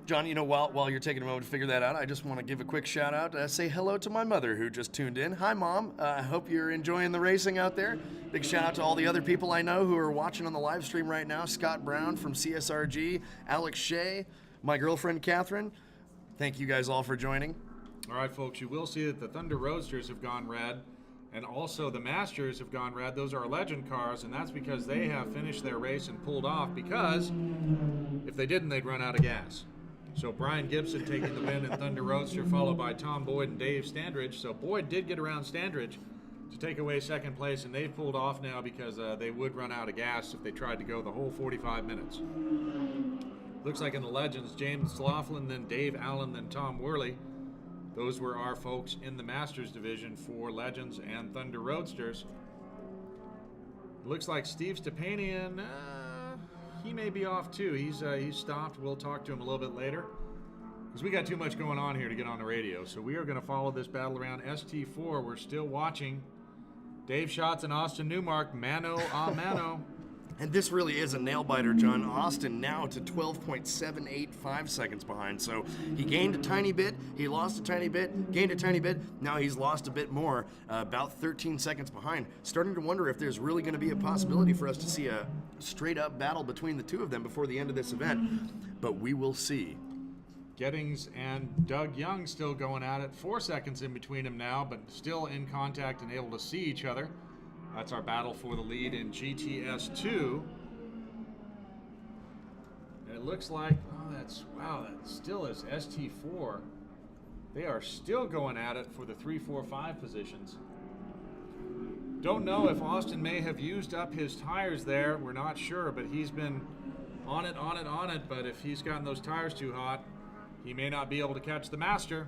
John, you know, while you're taking a moment to figure that out, I just want to give a quick shout out, say hello to my mother who just tuned in. Hi, Mom. I hope you're enjoying the racing out there. Big shout out to all the other people I know who are watching on the live stream right now. Scott Brown from CSRG, Alex Shea, my girlfriend Catherine. Thank you guys all for joining. All right, folks, you will see that the Thunder Roadsters have gone red, and also the Masters have gone red. Those are legend cars, and that's because they have finished their race and pulled off, because if they didn't, they'd run out of gas. So Brian Gibson taking the win in Thunder Roadster, followed by Tom Boyd and Dave Standridge. So Boyd did get around Standridge to take away second place, and they've pulled off now because they would run out of gas if they tried to go the whole 45 minutes. Looks like in the Legends, James Laughlin, then Dave Allen, then Tom Worley. Those were our folks in the Masters division for Legends and Thunder Roadsters. Looks like Steve Stepanian, he may be off too. He's stopped. We'll talk to him a little bit later because we got too much going on here to get on the radio. So we are going to follow this battle around ST4. We're still watching Dave Schatz and Austin Newmark, mano a mano. And this really is a nail-biter, John. Austin now to 12.785 seconds behind. So he gained a tiny bit, he lost a tiny bit, gained a tiny bit. Now he's lost a bit more, about 13 seconds behind. Starting to wonder if there's really going to be a possibility for us to see a straight-up battle between the two of them before the end of this event. But we will see. Gettings and Doug Young still going at it. 4 seconds in between them now, but still in contact and able to see each other. That's our battle for the lead in GTS 2. And it looks like, that still is ST4. They are still going at it for the 3, 4, 5 positions. Don't know if Austin may have used up his tires there. We're not sure, but he's been on it. But if he's gotten those tires too hot, he may not be able to catch the master.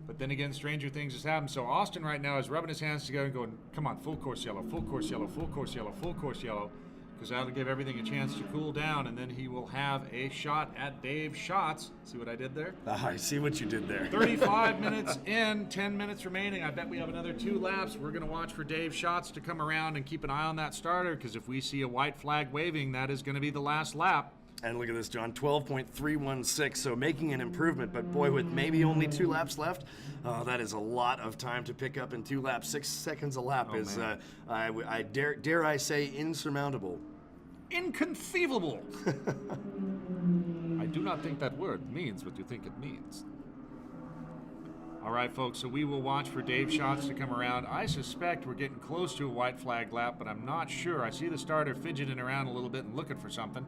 But then again, stranger things has happened. So Austin right now is rubbing his hands together and going, come on, full course yellow, full course yellow, full course yellow, full course yellow. Because that'll give everything a chance to cool down, and then he will have a shot at Dave Schatz. See what I did there? I see what you did there. 35 minutes in, 10 minutes remaining. I bet we have another 2 laps. We're going to watch for Dave Schatz to come around and keep an eye on that starter, because if we see a white flag waving, that is going to be the last lap. And look at this, John, 12.316, so making an improvement, but boy, with maybe only 2 laps left, that is a lot of time to pick up in 2 laps. 6 seconds a lap is, I dare I say, insurmountable. Inconceivable. I do not think that word means what you think it means. All right, folks, so we will watch for Dave Schatz to come around. I suspect we're getting close to a white flag lap, but I'm not sure. I see the starter fidgeting around a little bit and looking for something.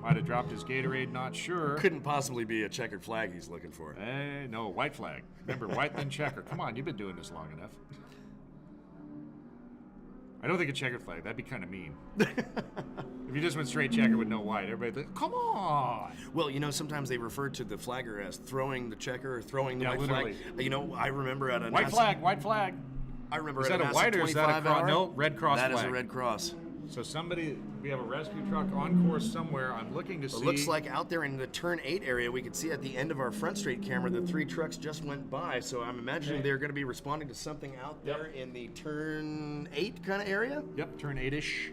Might have dropped his Gatorade, not sure. Couldn't possibly be a checkered flag he's looking for. No, white flag. Remember, white then checker. Come on, you've been doing this long enough. I don't think a checkered flag. That'd be kind of mean. If you just went straight checker with no white, everybody's like, come on. Well, you know, sometimes they refer to the flagger as throwing the checker or throwing the white literally. flag. You know, I remember at a white flag. I remember is at that a white or is that a cross? No, red cross that flag. That is a red cross. So we have a rescue truck on course somewhere. I'm looking to see. It looks like out there in the turn 8 area, we can see at the end of our front straight camera, the 3 trucks just went by. So I'm imagining they're going to be responding to something out there in the turn 8 kind of area. Yep, turn 8-ish.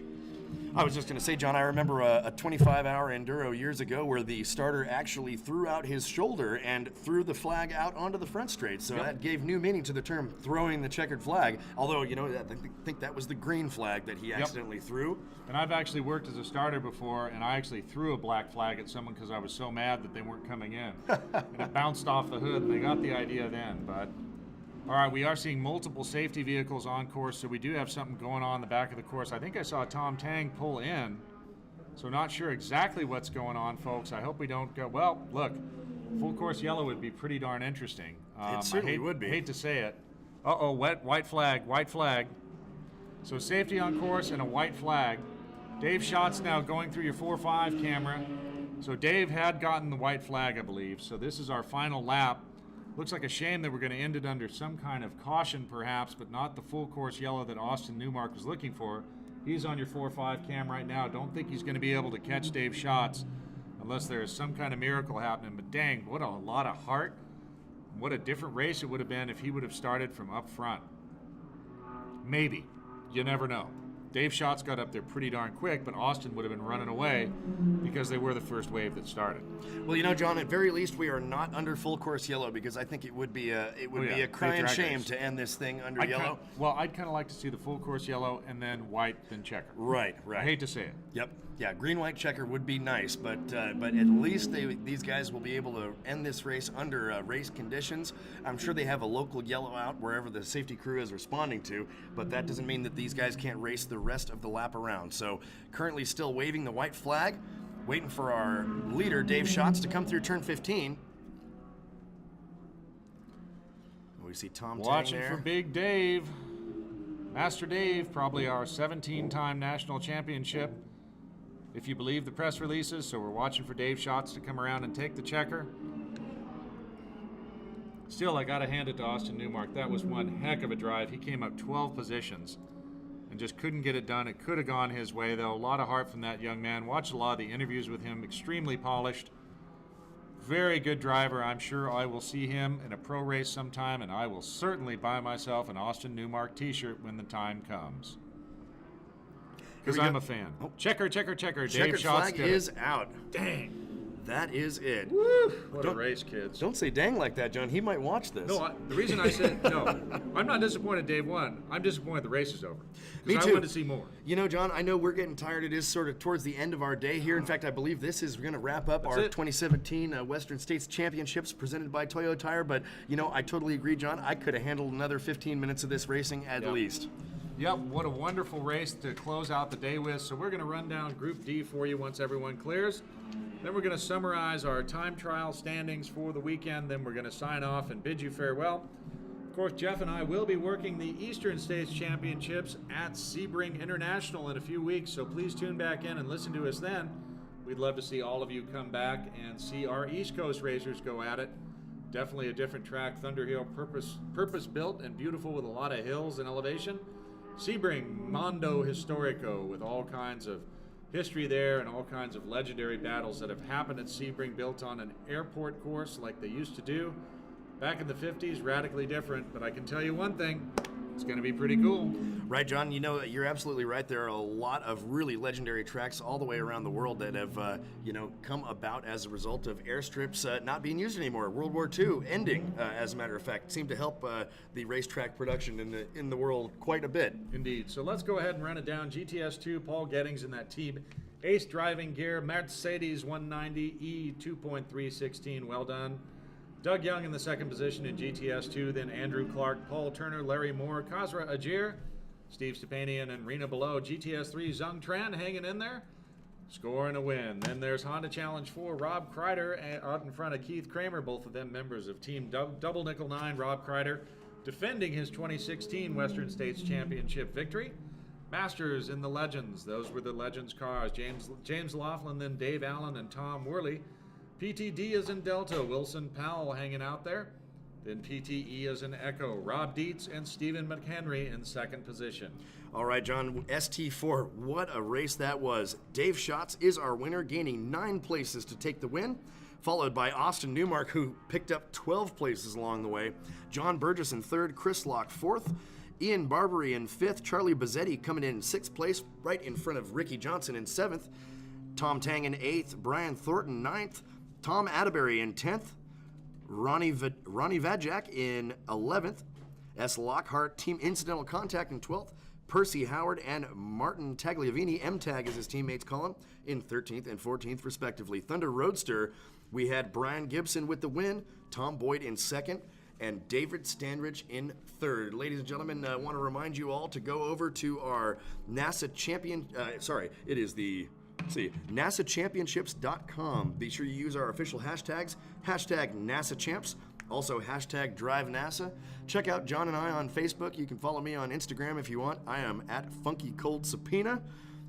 I was just going to say, John, I remember a 25-hour enduro years ago where the starter actually threw out his shoulder and threw the flag out onto the front straight. So that gave new meaning to the term throwing the checkered flag. Although, you know, I think that was the green flag that he accidentally threw. And I've actually worked as a starter before, and I actually threw a black flag at someone because I was so mad that they weren't coming in. And it bounced off the hood, and they got the idea then. But all right, we are seeing multiple safety vehicles on course, so we do have something going on in the back of the course. I think I saw Tom Tang pull in, so not sure exactly what's going on, folks. I hope we don't go, well, look, full course yellow would be pretty darn interesting. It certainly would be. I hate to say it. Uh-oh, white flag. So safety on course and a white flag. Dave Schatz now going through your 4-5 camera. So Dave had gotten the white flag, I believe, so this is our final lap. Looks like a shame that we're going to end it under some kind of caution, perhaps, but not the full course yellow that Austin Newmark was looking for. He's on your 4-5 cam right now. Don't think he's going to be able to catch Dave Schatz unless there is some kind of miracle happening. But dang, what a lot of heart. What a different race it would have been if he would have started from up front. Maybe. You never know. Dave Schatz got up there pretty darn quick, but Austin would have been running away because they were the first wave that started. Well, you know, John, at very least we are not under full course yellow because I think it would be a crying shame to end this thing under yellow. I'd kind of like to see the full course yellow and then white, then checker. Right. I hate to say it. Yep. Yeah, green, white checker would be nice, but at least these guys will be able to end this race under race conditions. I'm sure they have a local yellow out wherever the safety crew is responding to, but that doesn't mean that these guys can't race the rest of the lap around. So currently still waving the white flag, waiting for our leader, Dave Schatz, to come through turn 15. We see Tom watching Tang there. For Big Dave. Master Dave, probably our 17-time national championship, if you believe the press releases. So we're watching for Dave Schatz to come around and take the checker. Still, I got to hand it to Austin Newmark. That was one heck of a drive. He came up 12 positions and just couldn't get it done. It could have gone his way, though. A lot of heart from that young man. Watched a lot of the interviews with him. Extremely polished. Very good driver. I'm sure I will see him in a pro race sometime, and I will certainly buy myself an Austin Newmark t-shirt when the time comes. Because I'm a fan. Oh. Checker, checker, checker. Checkered Dave Schatz flag did it. is out. Dang. That is it. Woo! What a Don't- race, kids. Don't say dang like that, John. He might watch this. No, the reason I said no, I'm not disappointed Dave won. I'm disappointed the race is over. Me Because too. I wanted to see more. You know, John, I know we're getting tired. It is sort of towards the end of our day here. In fact, I believe this is going to wrap up our it. 2017 Western States Championships presented by Toyo Tire. But, you know, I totally agree, John. I could have handled another 15 minutes of this racing at Yep. least. Yep, what a wonderful race to close out the day with. So we're going to run down Group D for you once everyone clears. Then we're going to summarize our time trial standings for the weekend. Then we're going to sign off and bid you farewell. Of course, Jeff and I will be working the Eastern States Championships at Sebring International in a few weeks, so please tune back in and listen to us then. We'd love to see all of you come back and see our East Coast racers go at it. Definitely a different track, Thunderhill, purpose-built and beautiful with a lot of hills and elevation. Sebring, Mondo Historico, with all kinds of history there and all kinds of legendary battles that have happened at Sebring, built on an airport course like they used to do. Back in the 50s, radically different, but I can tell you one thing, it's going to be pretty cool. Right, John. You know, you're absolutely right. There are a lot of really legendary tracks all the way around the world that have, you know, come about as a result of airstrips not being used anymore. World War II ending, as a matter of fact, seemed to help the racetrack production in the world quite a bit. Indeed. So let's go ahead and run it down. GTS 2, Paul Gettings in that Team Ace driving gear. Mercedes 190 E 2.316. Well done. Doug Young in the second position in GTS 2. Then Andrew Clark, Paul Turner, Larry Moore, Kazra Ajir, Steve Stepanian, and Rena Below. GTS 3, Zung Tran hanging in there, scoring a win. Then there's Honda Challenge 4, Rob Kreider out in front of Keith Kramer, both of them members of Team Double Nickel 9. Rob Kreider defending his 2016 Western States Championship victory. Masters in the Legends, those were the Legends cars. James Laughlin, then Dave Allen and Tom Worley. PTD is in Delta, Wilson Powell hanging out there. Then PTE is in Echo, Rob Dietz and Stephen McHenry in second position. All right, John, ST4, what a race that was. Dave Schatz is our winner, gaining 9 places to take the win, followed by Austin Newmark, who picked up 12 places along the way. John Burgess in third, Chris Locke fourth, Ian Barbary in fifth, Charlie Bazzetti coming in sixth place, right in front of Ricky Johnson in seventh, Tom Tang in eighth, Brian Thornton ninth, Tom Atterbury in 10th, Ronnie Vajak in 11th, S. Lockhart, Team Incidental Contact in 12th, Percy Howard and Martin Tagliavini, M-Tag as his teammates call him, in 13th and 14th respectively. Thunder Roadster, we had Brian Gibson with the win, Tom Boyd in second, and David Standridge in third. Ladies and gentlemen, I want to remind you all to go over to our NASA it is the NASAchampionships.com. Be sure you use our official hashtags, hashtag NASAChamps, also hashtag DriveNASA. Check out John and I on Facebook. You can follow me on Instagram if you want. I am at Funky Cold Subpoena.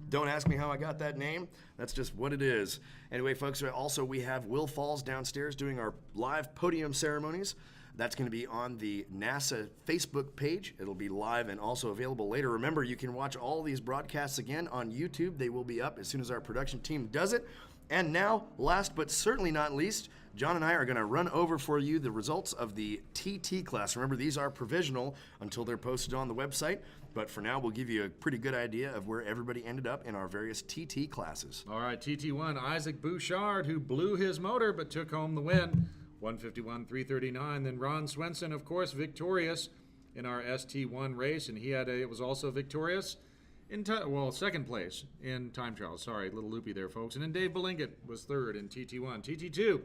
Don't ask me how I got that name. That's just what it is. Anyway, folks, also we have Will Falls downstairs doing our live podium ceremonies. That's going to be on the NASA Facebook page. It'll be live and also available later. Remember, you can watch all these broadcasts again on YouTube. They will be up as soon as our production team does it. And now, last but certainly not least, John and I are going to run over for you the results of the TT class. Remember, these are provisional until they're posted on the website. But for now, we'll give you a pretty good idea of where everybody ended up in our various TT classes. All right, TT1, Isaac Bouchard, who blew his motor but took home the win. 151.339. Then Ron Swenson, of course, victorious in our ST1 race, and it was also victorious in second place in time trial. Sorry, a little loopy there, folks. And then Dave Belingett was third in TT1. TT2,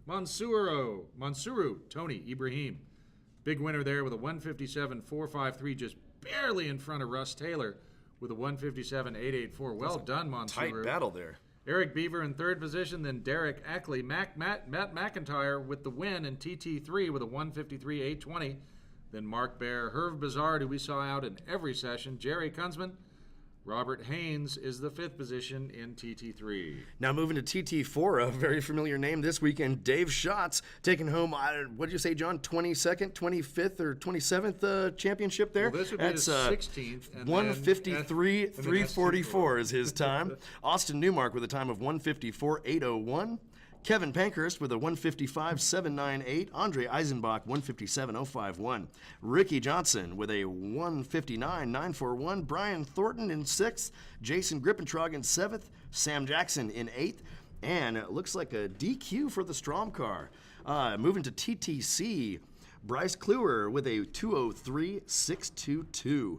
Mansuru Tony Ibrahim, big winner there with a 157.453, just barely in front of Russ Taylor with a 157.884. Well done, Mansuru. Tight battle there. Eric Beaver in third position, then Derek Ackley. Matt McIntyre with the win in TT3 with a 153.820. Then Mark Bear, Herv Bizarre, who we saw out in every session. Jerry Kunzman. Robert Haynes is the fifth position in TT3. Now moving to TT4, a very familiar name this weekend, Dave Schatz taking home, what did you say, John, 22nd, 25th, or 27th championship there? Well, this would be his 16th. 153.344 is his time. Austin Newmark with a time of 154.801. Kevin Pankhurst with a 155.798. Andre Eisenbach, 157.051. Ricky Johnson with a 159.941. Brian Thornton in 6th. Jason Grippentrog in 7th. Sam Jackson in 8th. And it looks like a DQ for the Strom car. Moving to TTC, Bryce Kluwer with a 203.622.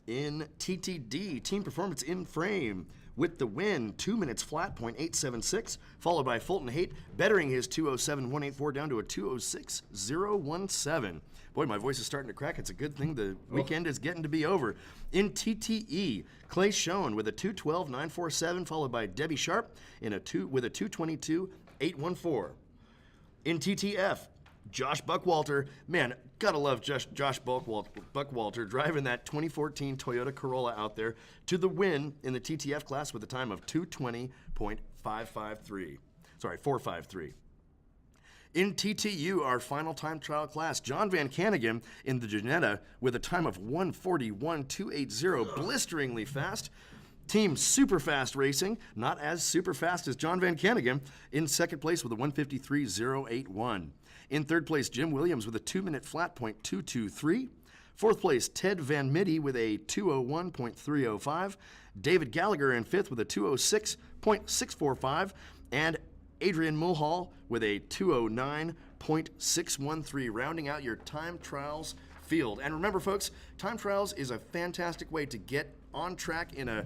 In TTD, Team Performance in Frame, with the win, 2 minutes flat, .876, followed by Fulton Haight, bettering his 207.184 down to a 206.017. Boy, my voice is starting to crack. It's a good thing the weekend is getting to be over. In TTE, Clay Schoen with a 212.947, followed by Debbie Sharp with a 222.814. In TTF, Josh Buckwalter, man, gotta love Josh Buckwalter driving that 2014 Toyota Corolla out there to the win in the TTF class with a time of 453. In TTU, our final time trial class, John Van Cannigan in the Janetta with a time of 141.280, blisteringly fast. Team Super Fast Racing, not as super fast as John Van Cannigan, in second place with a 153.081. In third place, Jim Williams with a 2-minute flat .223. Fourth place, Ted Van Mitty with a 201.305. David Gallagher in fifth with a 206.645. And Adrian Mulhall with a 209.613, rounding out your time trials field. And remember, folks, time trials is a fantastic way to get on track in a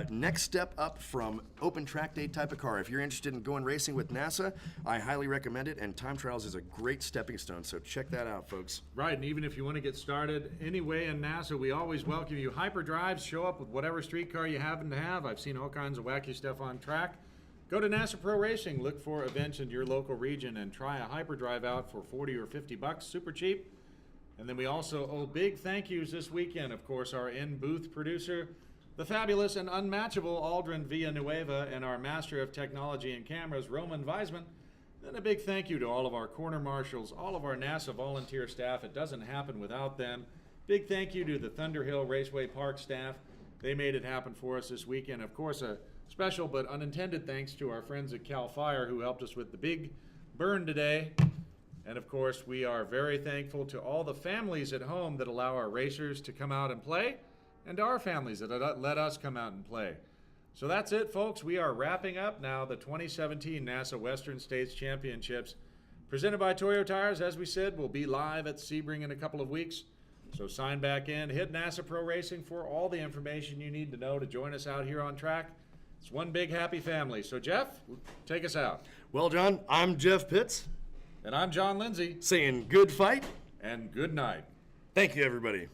next step up from open track day type of car. If you're interested in going racing with NASA, I highly recommend it, and time trials is a great stepping stone, so check that out, folks. Right, and even if you want to get started anyway in NASA, we always welcome you. Hyperdrives, show up with whatever street car you happen to have. I've seen all kinds of wacky stuff on track. Go to NASA Pro Racing, look for events in your local region, and try a hyperdrive out for $40 or $50, super cheap. And then we also owe big thank yous this weekend, of course, our in-booth producer, the fabulous and unmatchable Aldrin Villanueva, and our master of technology and cameras, Roman Weisman. Then a big thank you to all of our corner marshals, all of our NASA volunteer staff. It doesn't happen without them. Big thank you to the Thunderhill Raceway Park staff. They made it happen for us this weekend. Of course, a special but unintended thanks to our friends at CAL FIRE who helped us with the big burn today. And of course, we are very thankful to all the families at home that allow our racers to come out and play, and to our families that let us come out and play. So that's it, folks. We are wrapping up now the 2017 NASA Western States Championships. Presented by Toyo Tires, as we said, we'll be live at Sebring in a couple of weeks. So sign back in, hit NASA Pro Racing for all the information you need to know to join us out here on track. It's one big happy family. So Jeff, take us out. Well, John, I'm Jeff Pitts. And I'm John Lindsay. Saying good fight and good night. Thank you, everybody.